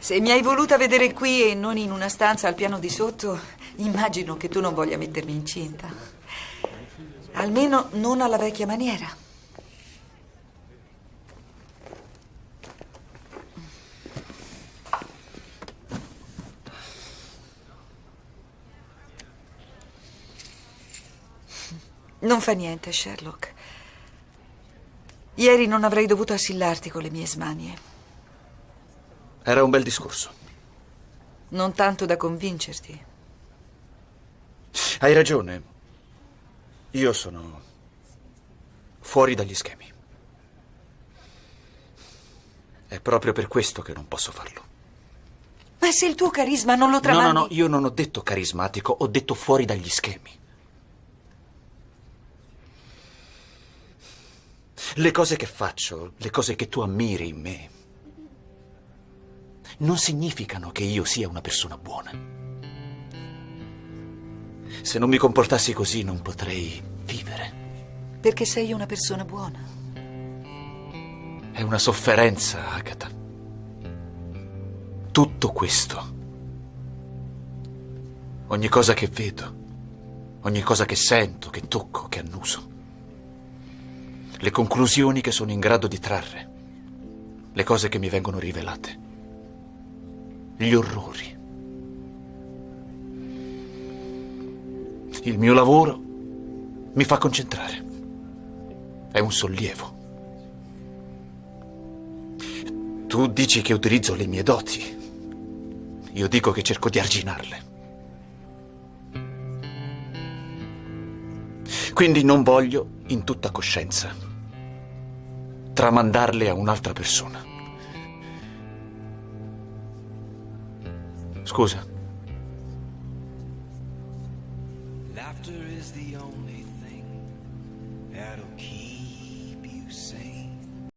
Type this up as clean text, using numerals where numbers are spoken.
Se mi hai voluta vedere qui e non in una stanza al piano di sotto, immagino che tu non voglia mettermi incinta. Almeno non alla vecchia maniera. Non fa niente, Sherlock. Ieri non avrei dovuto assillarti con le mie smanie. Era un bel discorso. Non tanto da convincerti. Hai ragione. Io sono fuori dagli schemi. È proprio per questo che non posso farlo. Ma se il tuo carisma non lo tramandi... No, io non ho detto carismatico, ho detto fuori dagli schemi. Le cose che faccio, le cose che tu ammiri in me, non significano che io sia una persona buona. Se non mi comportassi così non potrei vivere. Perché sei una persona buona. È una sofferenza, Agatha. Tutto questo. Ogni cosa che vedo, ogni cosa che sento, che tocco, che annuso. Le conclusioni che sono in grado di trarre, le cose che mi vengono rivelate, gli orrori. Il mio lavoro mi fa concentrare. È un sollievo. Tu dici che utilizzo le mie doti. Io dico che cerco di arginarle. Quindi non voglio, in tutta coscienza, tramandarle a un'altra persona. Scusa. Laughter is the only thing that'll keep